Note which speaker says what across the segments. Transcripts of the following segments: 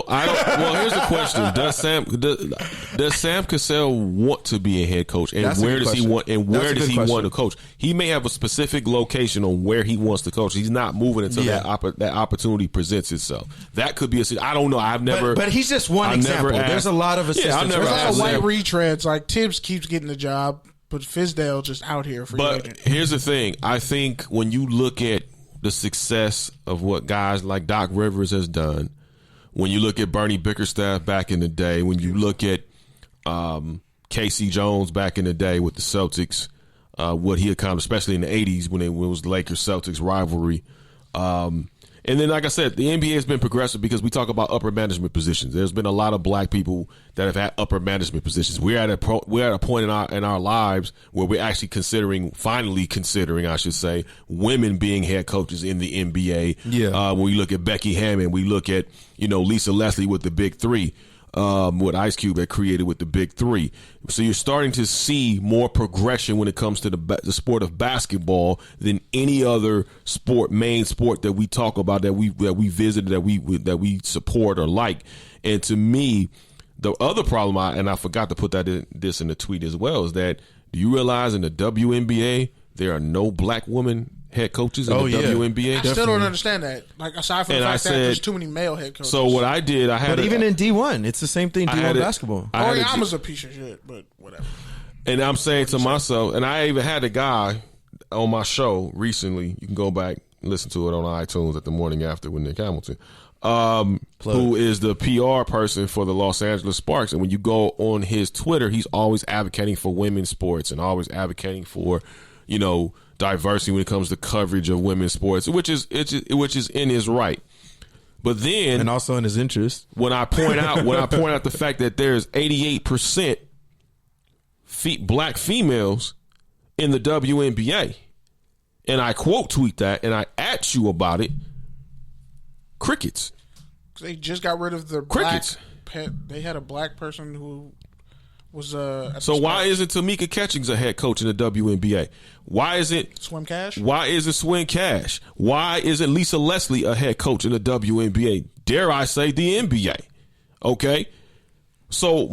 Speaker 1: Well, here's the question: Does Sam Cassell want to be a head coach, and where does he want? And where does he want to coach? He may have a specific location on where he wants to coach. He's not moving until that opportunity presents itself. That could be I don't know. I've never.
Speaker 2: But he's just one example. There's a lot of assistants.
Speaker 3: There's also white retreads. Like Tibbs keeps getting the job, but Fizdale just out here.
Speaker 1: But here's the thing: I think when you look at the success of what guys like Doc Rivers has done, when you look at Bernie Bickerstaff back in the day, when you look at Casey Jones back in the day with the Celtics, what he accomplished, especially in the 80s when it was the Lakers-Celtics rivalry. And then, like I said, the NBA has been progressive because we talk about upper management positions. There's been a lot of black people that have had upper management positions. We're at a point in our lives where we're actually finally considering, I should say, women being head coaches in the NBA. Yeah. When we look at Becky Hammon, we look at Lisa Leslie with the Big Three. What Ice Cube had created with the Big Three. So you're starting to see more progression when it comes to the sport of basketball than any other main sport that we talk about, that we visited, that we support or like. And to me, the other problem, and I forgot to put this in the tweet as well, is that do you realize in the WNBA there are no black women head coaches in the WNBA?
Speaker 3: I still don't understand that. Like, aside from the fact that there's too many male head coaches.
Speaker 1: So what I did,
Speaker 2: But even in D1, it's the same thing. D1 basketball.
Speaker 3: Oriama's a piece of shit, but whatever.
Speaker 1: And I'm saying to myself, and I even had a guy on my show recently. You can go back and listen to it on iTunes at the morning after with Nick Hamilton, who is the PR person for the Los Angeles Sparks. And when you go on his Twitter, he's always advocating for women's sports and always advocating for, diversity when it comes to coverage of women's sports, which is in his right. But then,
Speaker 2: and also in his interest,
Speaker 1: when I point out the fact that there's 88% black females in the WNBA, and I quote tweet that and I at you about it, crickets.
Speaker 3: They just got rid of the crickets. They had a black person who was
Speaker 1: so why isn't Tamika Catchings a head coach in the WNBA? Why isn't
Speaker 3: Swim Cash?
Speaker 1: Why isn't Swin Cash? Why isn't Lisa Leslie a head coach in the WNBA? Dare I say the NBA? Okay. So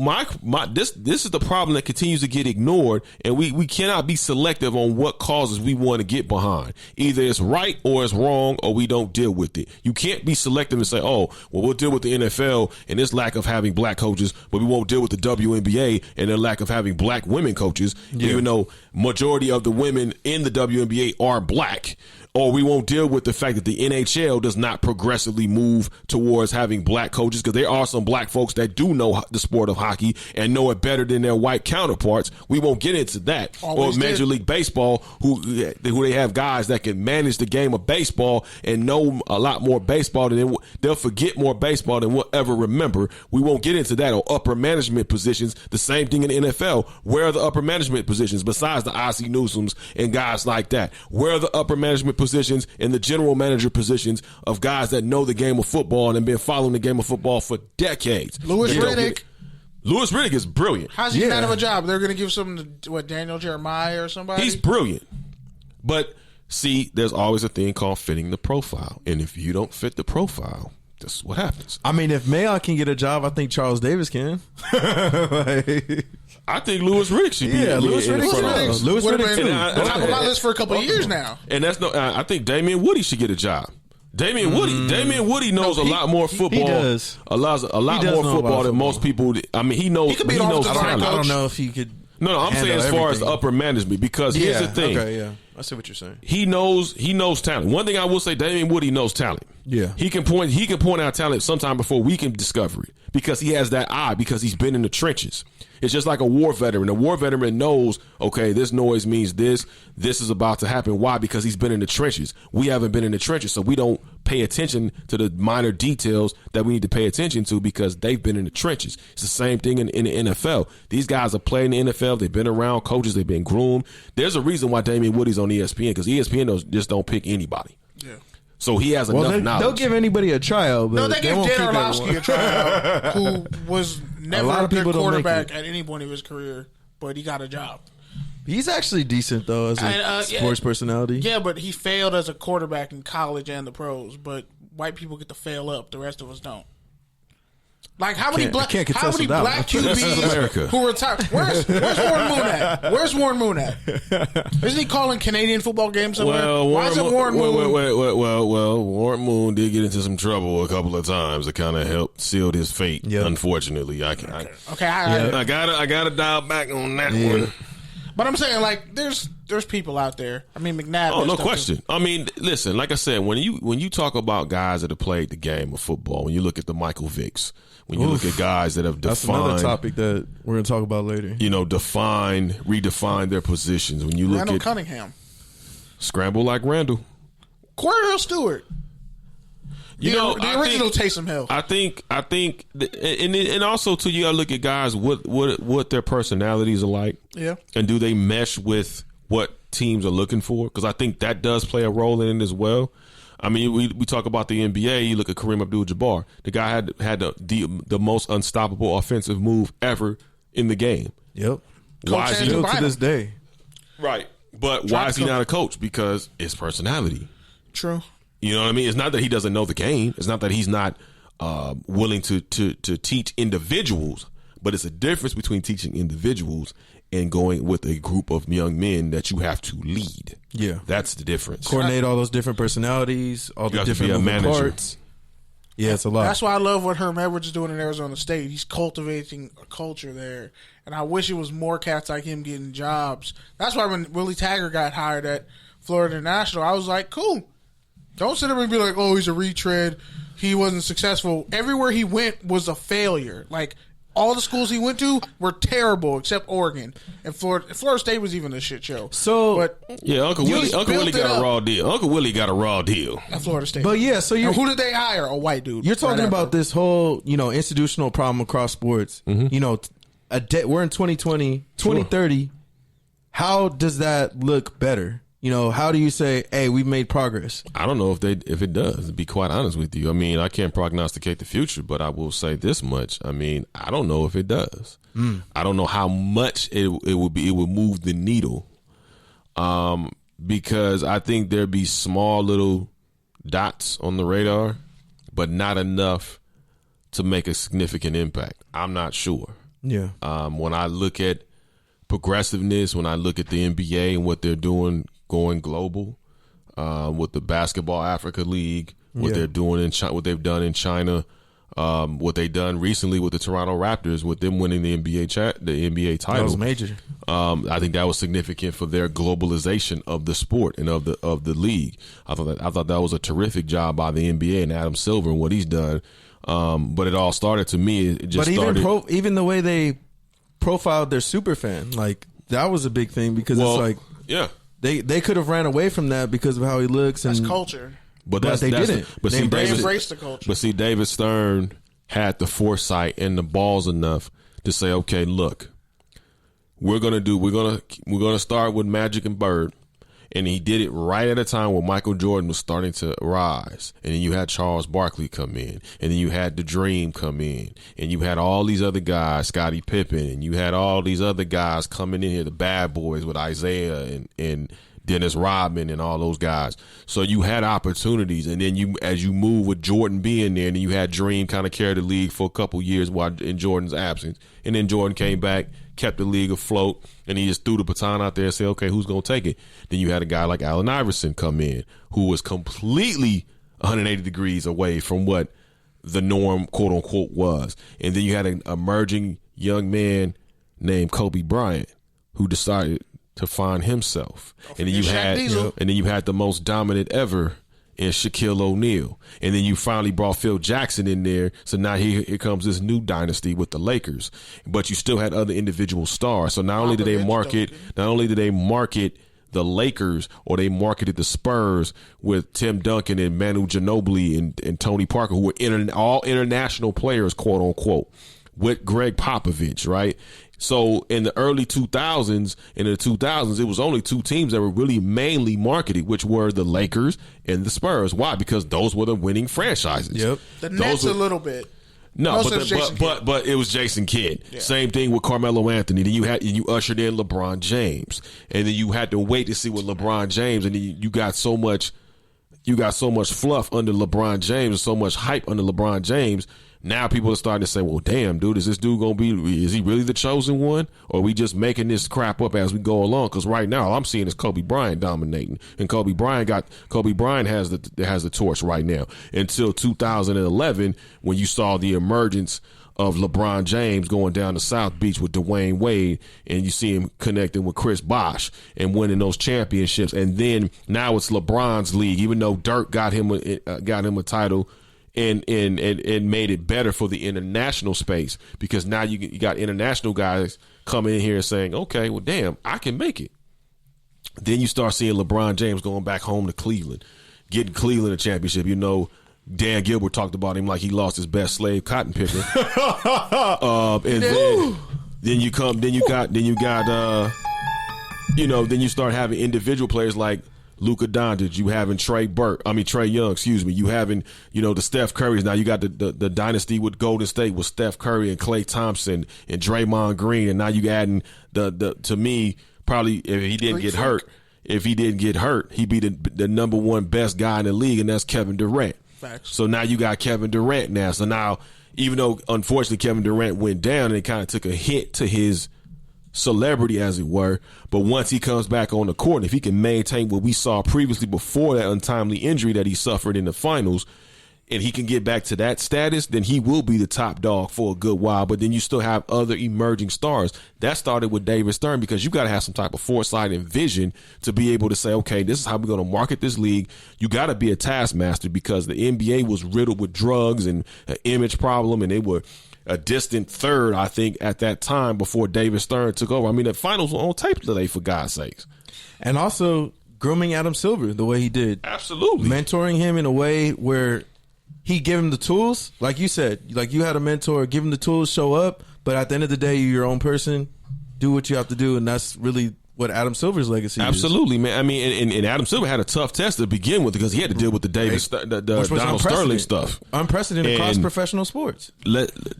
Speaker 1: this is the problem that continues to get ignored, and we cannot be selective on what causes we want to get behind. Either it's right or it's wrong, or we don't deal with it. You can't be selective and say, oh, well, we'll deal with the NFL and its lack of having black coaches, but we won't deal with the WNBA and their lack of having black women coaches, even though majority of the women in the WNBA are black. Or we won't deal with the fact that the NHL does not progressively move towards having black coaches, because there are some black folks that do know the sport of hockey and know it better than their white counterparts. We won't get into that. Or Major League Baseball, who they have guys that can manage the game of baseball and know a lot more baseball than they'll forget more baseball than we'll ever remember. We won't get into that. Or upper management positions, the same thing in the NFL. Where are the upper management positions besides the Ozzie Newsomes and guys like that? Where are the upper management positions and the general manager positions of guys that know the game of football and have been following the game of football for decades?
Speaker 3: Louis
Speaker 1: Riddick is brilliant.
Speaker 3: How's he not have a job? They're going to give something to Daniel Jeremiah or somebody?
Speaker 1: He's brilliant. But see, there's always a thing called fitting the profile. And if you don't fit the profile, this is what happens.
Speaker 2: I mean, if Mayock can get a job, I think Charles Davis can.
Speaker 1: I think Louis Riddick should be.
Speaker 2: Yeah, Louis Riddick. Louis Riddick too.
Speaker 3: Top of my list for a couple of years now.
Speaker 1: And that's I think Damian Woody should get a job. Damian Woody knows a lot more football. He does. A lot more football than most people. I mean, he knows. He knows talent.
Speaker 2: I don't know if he could.
Speaker 1: No, I'm saying as far as the upper management, because here's the thing.
Speaker 2: Okay, yeah. I see what you're saying.
Speaker 1: He knows talent. One thing I will say, Damian Woody knows talent.
Speaker 2: Yeah.
Speaker 1: He can point out talent sometime before we can discover it, because he has that eye, because he's been in the trenches. It's just like a war veteran. A war veteran knows, okay, this noise means this is about to happen. Why? Because he's been in the trenches. We haven't been in the trenches, so we don't pay attention to the minor details that we need to pay attention to, because they've been in the trenches. It's the same thing in the NFL. These guys are playing in the NFL. They've been around coaches. They've been groomed. There's a reason why Damian Woody's on ESPN, because ESPN just don't pick anybody.
Speaker 3: Yeah.
Speaker 1: So he has enough knowledge.
Speaker 2: They'll give anybody a tryout, but
Speaker 3: they give Dan Orlovsky a tryout, who was never a good quarterback at any point of his career, but he got a job.
Speaker 2: He's actually decent, though, as a sports personality.
Speaker 3: Yeah, but he failed as a quarterback in college and the pros. But white people get to fail up. The rest of us don't. Like how many black
Speaker 1: QBs
Speaker 3: who retired? Where's Warren Moon at? Where's Warren Moon at? Isn't he calling Canadian football games somewhere?
Speaker 1: Well,
Speaker 3: why is it Warren Moon?
Speaker 1: Well, Warren Moon did get into some trouble a couple of times that kind of helped seal his fate. Yep. Unfortunately, I gotta dial back on that one.
Speaker 3: But I'm saying, like, there's people out there. I mean, McNabb.
Speaker 1: Oh, no question. I mean, listen, like I said, when you talk about guys that have played the game of football, when you look at the Michael Vicks, when you look at guys that have defined,
Speaker 2: that's another topic that we're going to talk about later.
Speaker 1: Redefined their positions. When you look
Speaker 3: Randall
Speaker 1: at
Speaker 3: Cunningham,
Speaker 1: scramble like Randall,
Speaker 3: Cordell Stewart. The original Taysom Hill.
Speaker 1: I think, and also too, you got to look at guys what their personalities are like.
Speaker 3: Yeah.
Speaker 1: And do they mesh with what teams are looking for? Because I think that does play a role in it as well. I mean, we talk about the NBA. You look at Kareem Abdul-Jabbar. The guy had the most unstoppable offensive move ever in the game.
Speaker 2: Yep.
Speaker 1: Why is he
Speaker 2: still to this day?
Speaker 1: Right. But why is he not a coach? Because it's personality.
Speaker 3: True.
Speaker 1: You know what I mean? It's not that he doesn't know the game. It's not that he's not willing to teach individuals. But it's a difference between teaching individuals and going with a group of young men that you have to lead.
Speaker 2: Yeah.
Speaker 1: That's the difference.
Speaker 2: Coordinate all those different personalities, all the different moving parts. Yeah, it's a lot.
Speaker 3: That's why I love what Herm Edwards is doing in Arizona State. He's cultivating a culture there. And I wish it was more cats like him getting jobs. That's why when Willie Taggart got hired at Florida International, I was like, cool. Don't sit there and be like, oh, he's a retread. He wasn't successful. Everywhere he went was a failure. Like, all the schools he went to were terrible except Oregon. And Florida State was even a shit show.
Speaker 2: So,
Speaker 1: but yeah, Uncle Willie got a raw deal. Uncle Willie got a raw deal
Speaker 3: at Florida State.
Speaker 2: But yeah, so
Speaker 3: who did they hire? A white dude.
Speaker 2: You're talking about this whole, institutional problem across sports. Mm-hmm. We're in 2020, 2030. Sure. How does that look better? How do you say, hey, we've made progress?
Speaker 1: I don't know if it does, to be quite honest with you. I mean, I can't prognosticate the future, but I will say this much. I mean, I don't know if it does. I don't know how much it would move the needle. Because I think there'd be small little dots on the radar, but not enough to make a significant impact. I'm not sure.
Speaker 2: Yeah.
Speaker 1: When I look at progressiveness, when I look at the NBA and what they're doing, going global, with the Basketball Africa League, what they're doing in China, what they've done in China, what they've done recently with the Toronto Raptors, with them winning the NBA title. That
Speaker 2: was major.
Speaker 1: I think that was significant for their globalization of the sport and of the league. I thought that was a terrific job by the NBA and Adam Silver and what he's done. But it all started, to me, it just started.
Speaker 2: Even the way they profiled their super fan, like, that was a big thing, because it's like,
Speaker 1: yeah.
Speaker 2: They could have ran away from that because of how he looks.
Speaker 3: That's culture.
Speaker 1: But
Speaker 2: they didn't.
Speaker 3: They embraced the culture.
Speaker 1: But see, David Stern had the foresight and the balls enough to say, okay, look, we're gonna start with Magic and Bird. And he did it right at a time when Michael Jordan was starting to rise. And then you had Charles Barkley come in. And then you had The Dream come in. And you had all these other guys, Scottie Pippen. And you had all these other guys coming in here, the bad boys with Isaiah and Dennis Rodman and all those guys. So you had opportunities. And then as you move with Jordan being there, and then you had Dream kind of carry the league for a couple years while in Jordan's absence. And then Jordan came back, kept the league afloat, and he just threw the baton out there and said, okay, who's going to take it? Then you had a guy like Allen Iverson come in, who was completely 180 degrees away from what the norm, quote unquote, was. And then you had an emerging young man named Kobe Bryant, who decided to find himself. And then you had the most dominant ever in Shaquille O'Neal. And then you finally brought Phil Jackson in there. So now here comes this new dynasty with the Lakers. But you still had other individual stars. So not only did they market the Lakers, or they marketed the Spurs with Tim Duncan and Manu Ginobili and Tony Parker, who were all international players, quote unquote, with Greg Popovich, right? So in the early 2000s, it was only two teams that were really mainly marketed, which were the Lakers and the Spurs. Why? Because those were the winning franchises.
Speaker 2: Yep.
Speaker 3: The Nets a little bit.
Speaker 1: No, but it was Jason Kidd. Yeah. Same thing with Carmelo Anthony. Then you ushered in LeBron James, and then you had to wait to see what LeBron James, and then you got so much fluff under LeBron James and so much hype under LeBron James Now people are starting to say, well, damn, dude, is this dude going to be, is he really the chosen one? Or are we just making this crap up as we go along? Because right now, all I'm seeing is Kobe Bryant dominating. And Kobe Bryant has the torch right now. Until 2011, when you saw the emergence of LeBron James going down to South Beach with Dwayne Wade, and you see him connecting with Chris Bosh and winning those championships. And then now it's LeBron's league, even though Dirk got him a title and made it better for the international space, because now you got international guys coming in here saying, okay, well, damn, I can make it. Then you start seeing LeBron James going back home to Cleveland, getting Cleveland a championship. You know, Dan Gilbert talked about him like he lost his best slave cotton picker. Then you start having individual players like Luka Doncic, you having Trae Young, you having, the Steph Currys. Now you got the dynasty with Golden State with Steph Curry and Klay Thompson and Draymond Green, and now you adding to me, probably if he didn't get hurt, he'd be the number one best guy in the league, and that's Kevin Durant. Facts. So now you got Kevin Durant now. So now, even though unfortunately Kevin Durant went down and it kind of took a hit to his celebrity, as it were, but once he comes back on the court, and if he can maintain what we saw previously before that untimely injury that he suffered in the finals, and he can get back to that status, then he will be the top dog for a good while. But then you still have other emerging stars. That started with David Stern, because you got to have some type of foresight and vision to be able to say, okay, this is how we're going to market this league. You got to be a taskmaster, because the NBA was riddled with drugs and an image problem, and they were a distant third, I think, at that time before David Stern took over. I mean, the finals were on tape today, for God's sakes.
Speaker 2: And also grooming Adam Silver the way he did.
Speaker 1: Absolutely.
Speaker 2: Mentoring him in a way where he gave him the tools, like you said, like you had a mentor, give him the tools, show up, but at the end of the day, you're your own person, do what you have to do, and that's really what Adam Silver's legacy is.
Speaker 1: Absolutely, man. I mean, and Adam Silver had a tough test to begin with, because he had to deal with the Donald Sterling stuff.
Speaker 2: Unprecedented across professional sports.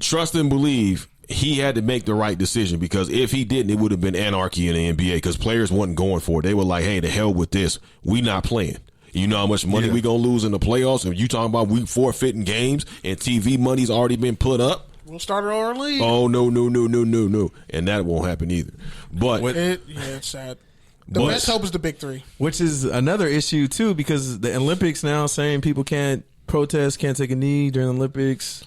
Speaker 1: Trust and believe he had to make the right decision, because if he didn't, it would have been anarchy in the NBA, because players wasn't going for it. They were like, hey, the hell with this. We not playing. You know how much money we going to lose in the playoffs? And you talking about we forfeiting games and TV money's already been put up?
Speaker 3: We'll start our league.
Speaker 1: Oh, no. And that won't happen either. But
Speaker 3: it's sad. The best hope is the big three.
Speaker 2: Which is another issue, too, because the Olympics now saying people can't protest, can't take a knee during the Olympics.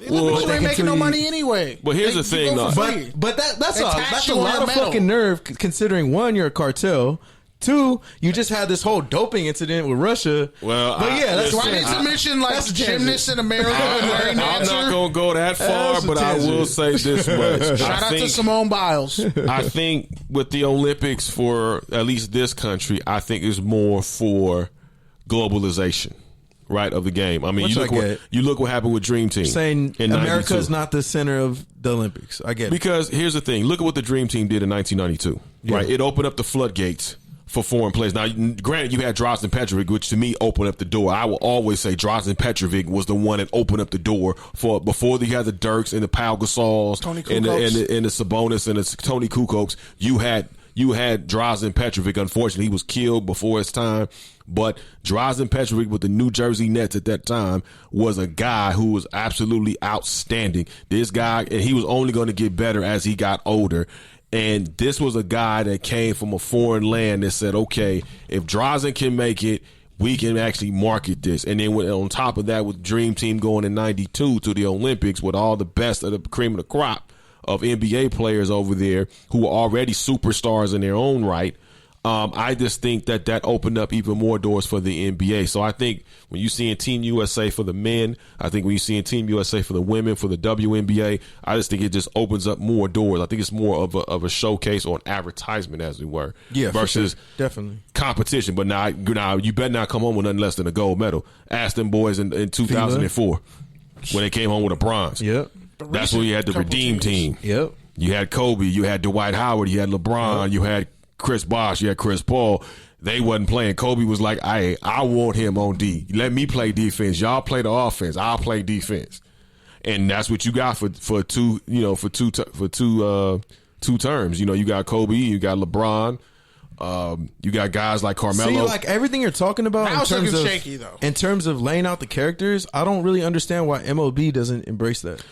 Speaker 3: Well, they ain't making no money anyway.
Speaker 1: But here's the thing, though.
Speaker 2: But that's a lot of fucking nerve, considering, one, you're a cartel. Two, you just had this whole doping incident with Russia.
Speaker 1: Well,
Speaker 3: that's why I need to mention like gymnasts in America.
Speaker 1: I'm not going to go that far, but I will say this much.
Speaker 3: Shout out to Simone Biles.
Speaker 1: I think with the Olympics, for at least this country, I think it's more for globalization, right, of the game. I mean, you look what happened with Dream Team.
Speaker 2: Saying America is not the center of the Olympics. I get it.
Speaker 1: Because here's the thing. Look at what the Dream Team did in 1992. Right? It opened up the floodgates for foreign players. Now, granted, you had Drazen Petrovic, which to me opened up the door. I will always say Drazen Petrovic was the one that opened up the door for before you had the Dirks and the Pau Gasols and the Sabonis and the Tony Kukocs. You had Drazen Petrovic. Unfortunately, he was killed before his time. But Drazen Petrovic with the New Jersey Nets at that time was a guy who was absolutely outstanding. This guy, and he was only going to get better as he got older. And this was a guy that came from a foreign land that said, okay, if Drazen can make it, we can actually market this. And then on top of that, with Dream Team going in 92 to the Olympics with all the best of the cream of the crop of NBA players over there who were already superstars in their own right, I just think that opened up even more doors for the NBA. So I think when you're seeing Team USA for the men, I think when you're seeing Team USA for the women, for the WNBA, I just think it just opens up more doors. I think it's more of a showcase or an advertisement, as it were, versus
Speaker 2: definitely
Speaker 1: competition. But now you better not come home with nothing less than a gold medal. Ask them boys in 2004 when they came home with a bronze.
Speaker 2: Yep.
Speaker 1: That's when you had the Redeem Team.
Speaker 2: Yep.
Speaker 1: You had Kobe, you had Dwight Howard, you had LeBron, you had Chris Bosh, you had Chris Paul. They wasn't playing. Kobe was like, I want him on D. Let me play defense. Y'all play the offense. I'll play defense. And that's what you got for two terms. You know, you got Kobe, you got LeBron, You got guys like Carmelo.
Speaker 2: See, like everything you're talking about
Speaker 3: Now
Speaker 2: in
Speaker 3: it's
Speaker 2: terms
Speaker 3: looking
Speaker 2: of
Speaker 3: shaky, though.
Speaker 2: in terms of laying out the characters, I don't really understand why MLB doesn't embrace that.